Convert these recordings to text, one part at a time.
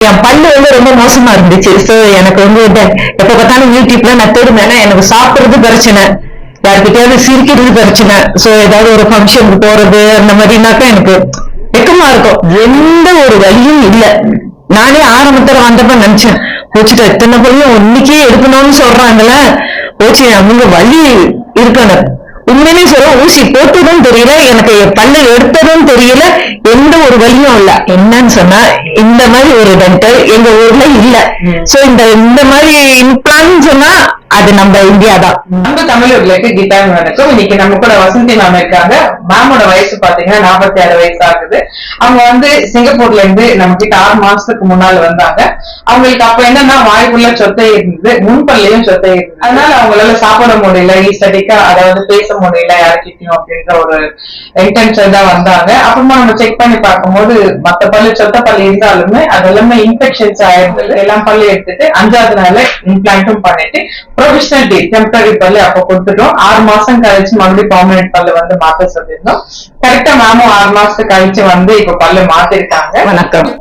என் பல்லு ரொம்ப மோசமா இருந்துச்சு. சோ எனக்கு எப்ப பார்த்தாலும் யூடியூப்ல நான் தேடுனேன்னா எனக்கு சாப்பிடுறது பிரச்சனை, யாருக்கிட்டையாவது சிரிக்கிறது பிரச்சனை. சோ ஏதாவது ஒரு ஃபங்க்ஷனுக்கு போறது அந்த மாதிரினாக்கா எனக்கு வெக்கமா இருக்கும். எந்த ஒரு வழியும் இல்ல. நானே ஆரம்பத்துல வந்தப்ப நினைச்சேன், போச்சுட்டு எத்தனை பள்ளியும் ஒன்னைக்கே எடுக்கணும்னு சொல்றாங்கல்ல, போச்சு அவங்க வழி இருக்கணும். உண்மையிலே சொல்ல ஊசி போட்டதும் தெரியல, எனக்கு பல்லு எடுத்ததும் தெரியல, எந்த ஒரு வழியும் இல்ல. என்னன்னு சொன்னா இந்த மாதிரி ஒரு டென்டல் எங்க ஊர்ல இல்ல. சோ இந்த மாதிரி இம்ப்ளான்ட் சொன்னா அது நம்ம இந்தியா தான். நம்ம தமிழர்களுக்கு கீதா வணக்கம். இன்னைக்கு நம்ம கூட வசந்தி மேம் இருக்காங்க. மேமோட வயசு பாத்தீங்கன்னா 46 வயசு ஆகுது. அவங்க சிங்கப்பூர்ல இருந்து நம்ம கிட்ட 6 மாசத்துக்கு முன்னால வந்தாங்க. அவங்களுக்கு அப்ப என்னன்னா வாய்ப்புள்ள சொத்தை இருந்தது, முன்பள்ளியும் சொத்தை இருந்தது. அதனால அவங்களால சாப்பிட முடியல, ஈஸ்டடிக்கா அதாவது பேச முடியல யாருக்கிட்டையும் அப்படின்ற ஒரு இன்டென்ஷன் தான் வந்தாங்க. அப்புறமா நம்ம செக் பண்ணி பார்க்கும்போது மத்த பல்லு சொத்த பல்லு இருந்தாலுமே அது எல்லாமே இன்ஃபெக்ஷன்ஸ் ஆயிருந்தது. எல்லாம் பல்லு எடுத்துட்டு 5வது நாள்ல இம்ப்ளான்ட்டும் பண்ணிட்டு ப்ரொவிஷனல் டே டெம்பரரி பல்லு அப்ப கொடுத்துட்டோம். 6 மாசம் கழிச்சு மறுபடியும் பெர்மனன்ட் பல்லு மாத்த சொல்லியிருந்தோம். கரெக்டா மேமும் 6 மாசத்துக்கு கழிச்சு இப்ப பல்லு மாத்திருக்காங்க. வணக்கம்.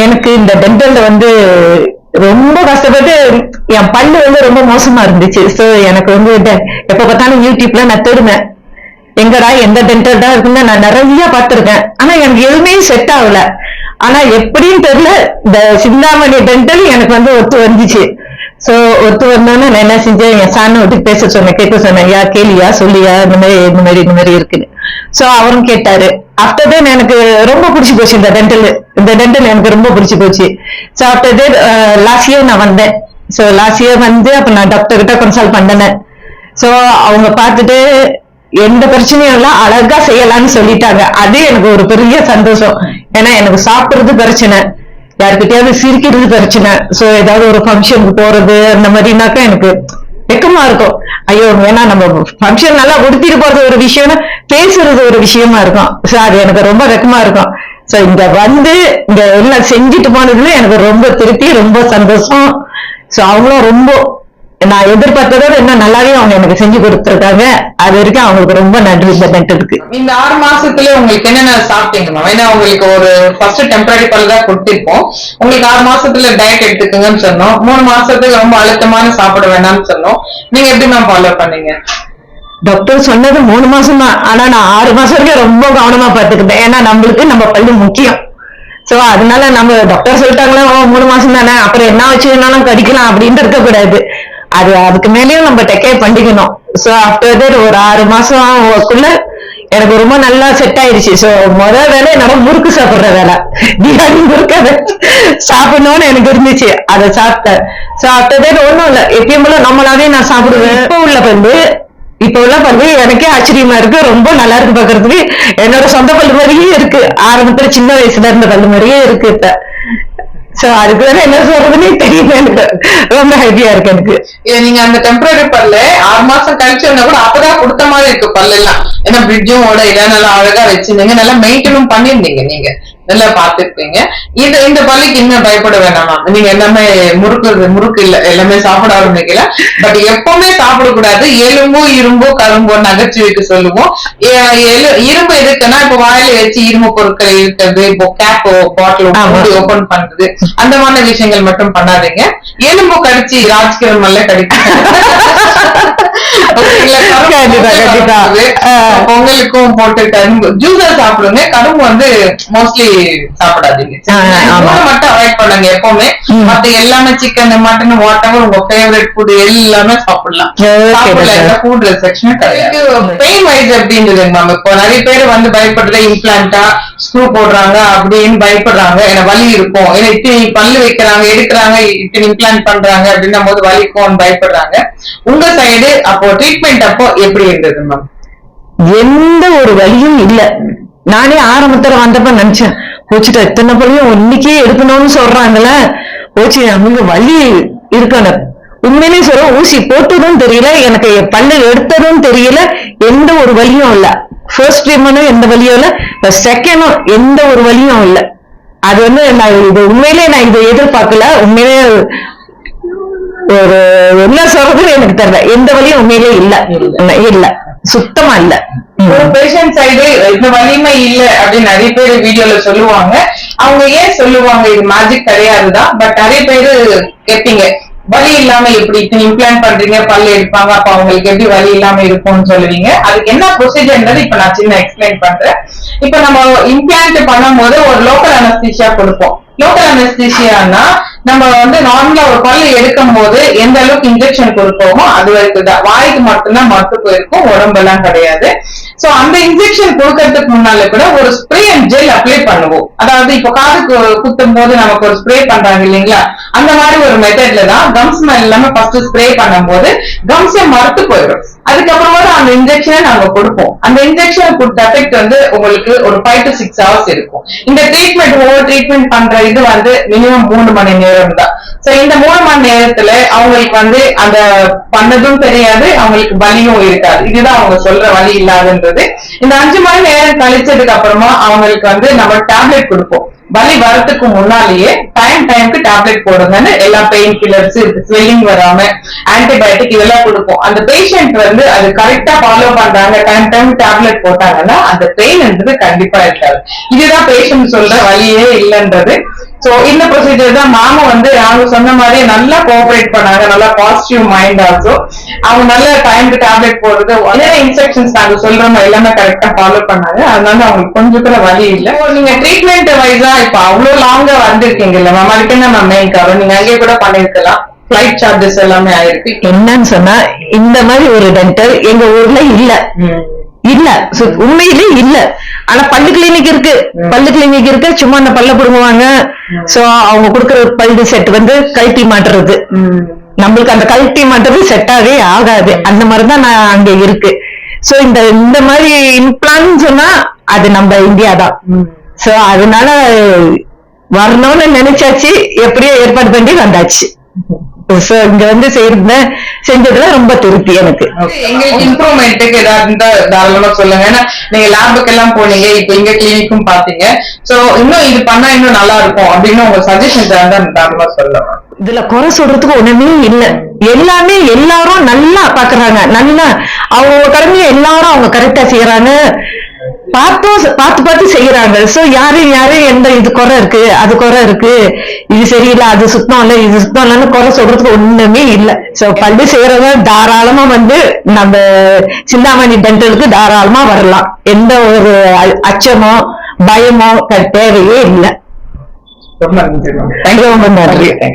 எனக்கு இந்த டென்டல்ல ரொம்ப கஷ்டப்பட்டு என் பல்லு ரொம்ப மோசமா இருந்துச்சு. சோ எனக்கு எப்ப பார்த்தாலும் யூடியூப்ல நான் தேடுனேன், எங்கடா எந்த டென்டல் தான் இருக்குன்னு நான் நிறைய பார்த்திருக்கேன். ஆனா எனக்கு எதுவுமே செட் ஆகல. ஆனா எப்படின்னு தெரியல, இந்த சிந்தாமணி டென்டல் எனக்கு ஒத்து வந்துச்சு. சோ ஒத்து வந்தோன்னு நான் என்ன செஞ்சேன், என் சாணை விட்டு பேச சொன்னேன், கேட்க சொன்னேன், யா கேளியா சொல்லியா இந்த மாதிரி இருக்குன்னு. சோ அவரும் கேட்டாரு. ஆஃப்டர் தென் எனக்கு ரொம்ப பிடிச்சி போச்சு இந்த டென்டல் எனக்கு ரொம்ப பிடிச்சி போச்சு. So after then last year நான் வந்தேன். சோ லாஸ்ட் இயர் அப்ப நான் டாக்டர் கிட்ட கன்சல்ட் பண்ணேன். சோ அவங்க பார்த்துட்டு எந்த பிரச்சனையும் இல்ல, அழகா செய்யலாம்னு சொல்லிட்டாங்க. அது எனக்கு ஒரு பெரிய சந்தோஷம். ஏன்னா எனக்கு சாப்பிடுறது பிரச்சனை, யாருக்கிட்டையாவது சிரிக்கிறது பிரச்சனை. சோ ஏதாவது ஒரு ஃபங்க்ஷனுக்கு போறது அந்த மாதிரினாக்கா எனக்கு வெக்கமா இருக்கும். ஐயோ ஏன்னா நம்ம ஃபங்க்ஷன் நல்லா உடுத்திட்டு போறது ஒரு விஷயம், பேசுறது ஒரு விஷயமா இருக்கும். சோ அது எனக்கு ரொம்ப வெக்கமா இருக்கும். சோ இங்க எல்லாம் செஞ்சுட்டு போனதுல எனக்கு ரொம்ப திருப்தி, ரொம்ப சந்தோஷம். சோ அவங்களும் ரொம்ப நான் எதிர்பார்த்ததோட இன்னும் நல்லாவே அவங்க எனக்கு செஞ்சு கொடுத்துருக்காங்க. அது வரைக்கும் அவங்களுக்கு ரொம்ப நன்றி. இந்த டென்டலுக்கு இந்த 6 மாசத்துல உங்களுக்கு என்னென்ன சாப்பிட்டீங்க? ஏன்னா உங்களுக்கு ஒரு ஃபர்ஸ்ட் டெம்பரரி பல்லு தான் கொடுத்திருப்போம். உங்களுக்கு 6 மாசத்துல டயட் எடுத்துக்கங்கன்னு சொன்னோம். 3 மாசத்துக்கு ரொம்ப அழுத்தமான சாப்பிட வேண்டாம்னு சொன்னோம். நீங்க எப்படி மேம் ஃபாலோ பண்ணீங்க? டாக்டர் சொன்னது 3 மாசம் தான். ஆனா நான் 6 மாசம் வரைக்கும் ரொம்ப கவனமா பாத்துக்கிட்டேன். ஏன்னா நம்மளுக்கு நம்ம பல்லு முக்கியம். சோ அதனால நம்ம டாக்டர் சொல்லிட்டாங்களா 3 மாசம் தானே, அப்புறம் என்ன வச்சுனாலும் கடிக்கலாம் அப்படின்னு இருக்கக்கூடாது. அதுக்கு மேலேயும் நம்ம டேக் பண்ணிக்கணும். சோ ஆஃப்டர் ஒரு 6 மாசம்க்குள்ள எனக்கு ரொம்ப நல்லா செட் ஆயிடுச்சு. சோ முதல் வேலை என்னோட முறுக்கு சாப்பிடுற வேலை, பிரியாணி முறுக்க சாப்பிடணும்னு எனக்கு இருந்துச்சு. அதை சாப்பிட்டேன். சோ ஆஃப்டர் ஒண்ணும் இல்ல, எப்பயும் போல நம்மளாவே நான் சாப்பிடுவேன். இப்ப உள்ள பல்லு எனக்கே ஆச்சரியமா இருக்கு, ரொம்ப நல்லா இருக்கு பாக்குறதுக்கு. என்னோட சொந்த பல்லு மாதிரியே இருக்கு. ஆரம்பத்துல சின்ன வயசுல இருந்த பல்லு மாதிரியே இருக்கு இப்ப. சோ அதுக்கு என்ன சொல்றதுன்னே தெரியல, எனக்கு ரொம்ப ஹாப்பியா இருக்கு. எனக்கு நீங்க அந்த டெம்பரரி பல்லு 6 மாசம் கழிச்சு வந்தா கூட அப்பதான் கொடுத்த மாதிரி இருக்கு பல்லு எல்லாம். ஏன்னா பிரிட்ஜும் எல்லாம் நல்லா அழகா வச்சிருந்தீங்க, நல்லா மெயின்டைனும் பண்ணிருந்தீங்க, நீங்க நல்லா பாத்துருப்பீங்க. இந்த பல்லுக்கு இன்னும் பயப்பட வேணாமா? நீங்க எல்லாமே முறுக்கு இல்ல எல்லாமே சாப்பிட ஆரம்பிக்கல. பட் எப்பவுமே சாப்பிடக்கூடாது. எலும்போ இரும்போ கரும்போ நகைச்சுவைக்கு சொல்லுவோம். இரும்பு எதுக்குன்னா இப்ப வாயில வச்சு இரும்பு பொருட்கள் இருக்கிறது, இப்போ கேப்போ பாட்டில் ஓபன் பண்றது, அந்த மாதிரி விஷயங்கள் மட்டும் பண்ணாதீங்க. எலும்பு கடிச்சு ராஜ்கிரண் மல்ல கடிக்கும். பொங்கலுக்கும் போட்டு கரும்பு ஜூஸா சாப்பிடுங்க. கரும்பு மோஸ்ட்லி சாப்பிடாதீங்க, மட்டும் அவாய்ட் பண்ணுங்க எப்பவுமே. மத்த எல்லாமே சிக்கன் மட்டன் வாட் எவர் உங்க ஃபேவரட் ஃபுட் எல்லாமே சாப்பிடலாம். ஃபுட் ரெஸ்ட்ரிக்ஷன் கிடையாது. பெயின் வைஸ் எப்படின்றது மேம், இப்போ நிறைய பேர் பயப்படுறது இம்ப்ளான்டா ஸ்க்ரூ போடுறாங்க அப்படின்னு பயப்படுறாங்க. ஏன்னா வலி இருக்கும், ஏன்னா இத்தனை பல்லு வைக்கிறாங்க எடுக்கிறாங்க இத்தனை இம்ப்ளான்ட் பண்றாங்க அப்படின்னும் போது வலிக்கும் பயப்படுறாங்க. உங்க சைடு அப்போ ட்ரீட்மெண்ட் அப்போ எப்படி இருந்தது மேம்? எந்த ஒரு வழியும் இல்ல. நானே ஆரம்பத்துல வந்தப்ப நினைச்சேன், போச்சுட்டு எத்தனை பள்ளியும் ஒன்னைக்கே எடுக்கணும்னு சொல்றாங்கல்ல, போச்சு அவங்க வலி இருக்கணும். உண்மையிலே சொல்ற ஊசி போட்டதும் தெரியல, எனக்கு பல்லு எடுத்ததும் தெரியல, எந்த ஒரு வழியும் இல்ல. ஃபர்ஸ்ட் ட்ரீட்மெண்ட்டும் எந்த வழியும் இல்ல, செகண்டும் எந்த ஒரு வழியும் இல்ல. அது நான் உண்மையிலே நான் இதை எதிர்பார்க்கல. உண்மையிலே ஒரு என்ன சொல்றதுன்னு எனக்கு தெரியல, எந்த வழியும் உண்மையிலே இல்ல சுத்தமா இல்ல. பேஷண்ட் சைடு இந்த வலிமை இல்ல அப்படின்னு நிறைய பேர் வீடியோல சொல்லுவாங்க. அவங்க ஏன் சொல்லுவாங்க இது மேஜிக் கிடையாதுதான், பட் நிறைய பேரு கேட்பீங்க வலி இல்லாம எப்படி இம்ப்ளான்ட் பண்றீங்க, பல்லு எடுப்பாங்க, அப்ப அவங்களுக்கு எப்படி வலி இல்லாம இருக்கும்னு சொல்லுவீங்க. அதுக்கு என்ன ப்ரொசீஜர்ன்றது இப்ப நான் சின்ன எக்ஸ்பிளைன் பண்றேன். இப்ப நம்ம இம்ப்ளான்ட் பண்ணும் போது ஒரு லோக்கல் அனஸ்தீசியா கொடுப்போம். லோக்கல் அனஸ்தீசியானா நம்ம வந்து நார்மலா ஒரு பல்லு எடுக்கும் போது எந்த அளவுக்கு இன்ஜெக்ஷன் கொடுப்போமோ அது வரைக்கும் தான், வாய்க்கு மட்டும்தான் மத்து போயிருக்கும், உடம்பெல்லாம் கிடையாது. சோ அந்த இன்ஜெக்ஷன் கொடுக்கறதுக்கு முன்னால கூட ஒரு ஸ்ப்ரே அண்ட் ஜெல் அப்ளை பண்ணுவோம். அதாவது இப்ப காதுக்கு குத்தும் போது நமக்கு ஒரு ஸ்ப்ரே பண்றாங்க இல்லைங்களா, அந்த மாதிரி ஒரு மெத்தட்ல தான் கம்ஸ் ஸ்மெல் இல்லாம ஃபர்ஸ்ட் ஸ்ப்ரே பண்ணும் போது கம்ஸே மறுத்து போயிடும். அதுக்கப்புறமா தான் அந்த இன்ஜெக்ஷனை நாங்க கொடுப்போம். அந்த இன்ஜெக்ஷன் கொடுத்த எஃபெக்ட் வந்து உங்களுக்கு ஒரு 5 to 6 hours இருக்கும். இந்த ட்ரீட்மெண்ட் ஓவர் ட்ரீட்மெண்ட் பண்ற இது வந்து மினிமம் 3 மணி நேரம் தான். சோ இந்த 3 மணி நேரத்துல அவங்களுக்கு வந்து அந்த பண்ணதும் தெரியாது, அவங்களுக்கு வலியும் இருக்காது. இதுதான் அவங்க சொல்ற வலி இல்லாதன்றது. இந்த 5 மணி நேரம் கழிச்சதுக்கு அப்புறமா அவங்களுக்கு வந்து நம்ம டேப்லெட் கொடுப்போம். வலி வரதுக்கு முன்னாலேயே டைம்க்கு டேப்லெட் போடுங்கன்னு எல்லா பெயின் கில்லர்ஸ், ஸ்வெல்லிங் வராம ஆன்டிபயோட்டிக் இதெல்லாம் கொடுப்போம். அந்த பேஷண்ட் வந்து அது கரெக்டா ஃபாலோ பண்றாங்க, டைம் டேப்லெட் போட்டாங்கன்னா அந்த பெயின்ன்றது கண்டிப்பா இருக்காது. இதுதான் பேஷண்ட் சொல்ற வலியே இல்லைன்றது. சோ இந்த ப்ரொசீஜர் தான் மாமா வந்து அவங்க சொன்ன மாதிரி நல்லா கோஆபரேட் பண்ணாங்க, நல்லா பாசிட்டிவ் மைண்ட் ஆல்சோ. அவங்க நல்ல டைம்க்கு டேப்லெட் போடுறது, என்னென்ன இன்ஸ்ட்ரக்ஷன்ஸ் நாங்க சொல்றோம் எல்லாமே கரெக்டா ஃபாலோ பண்ணாங்க. அதனால அவங்களுக்கு கொஞ்சம் கூட வலி இல்லை. நீங்க ட்ரீட்மெண்ட் வைஸா இப்ப அவ்வளவு லாங்கா வந்திருக்கீங்க இல்ல மேம், அதுக்கு என்ன மேம் மெயின் காரணம்? நீங்க அங்கேயே கூட பண்ணிருக்கலாம், ஃபிளைட் சார்ஜஸ் எல்லாமே ஆயிருக்கு. என்னன்னு சொன்னா இந்த மாதிரி ஒரு டென்டல் எங்க ஊர்ல இல்ல, உண்மையிலே இல்ல. ஆனா பல்லு கிளினிக் இருக்கு, சும்மா அந்த பல்ல புடுங்குவாங்க. சோ அவங்க கொடுக்கற பல்லு செட் வந்து கழட்டி மாட்டுறது, நம்மளுக்கு அந்த கழட்டி மாட்டுறது செட்டாவே ஆகாது. அந்த மாதிரிதான் நான் அங்க இருக்கு. சோ இந்த மாதிரி இம்ப்ளான்ட் சொன்னா அது நம்ம இந்தியா தான். சோ அதனால வரணும்னு நினைச்சாச்சு, எப்படியோ ஏற்பாடு பண்ணி வந்தாச்சு. இங்க வந்து செஞ்சதுல ரொம்ப திருப்தி எனக்கு. எங்களுக்கு இம்ப்ரூவ்மெண்ட்டுக்கு ஏதாவது தாராளமா சொல்லுங்க. ஏன்னா நீங்க லேபுக்கு எல்லாம் போனீங்க, இப்ப இங்க கிளினிக்கும் பாத்தீங்க. சோ இன்னும் இது பண்ணா இன்னும் நல்லா இருக்கும் அப்படின்னு உங்க சஜஷன் தாராளமா சொல்லுங்க. இதுல குறை சொல்றதுக்கு ஒண்ணுமே இல்ல. எல்லாரும் நல்லா பாக்குறாங்க, நல்லா அவங்க கடமையை எல்லாரும் அவங்க கரெக்டா செய்யறாங்க, பார்த்து செய்யறாங்க. சோ யாரும் எந்த இது குறை இருக்கு, அது குறை இருக்கு, இது சரியில்லை, அது சுத்தம் இல்ல, இது சுத்தம் இல்லன்னு குறை சொல்றதுக்கு ஒண்ணுமே இல்ல. சோ பல்லு செய்யறத தாராளமா வந்து நம்ம சிந்தாமணி டென்டலுக்கு தாராளமா வரலாம். எந்த ஒரு அச்சமோ பயமோ தேவையே இல்லை. ரொம்ப நன்றி.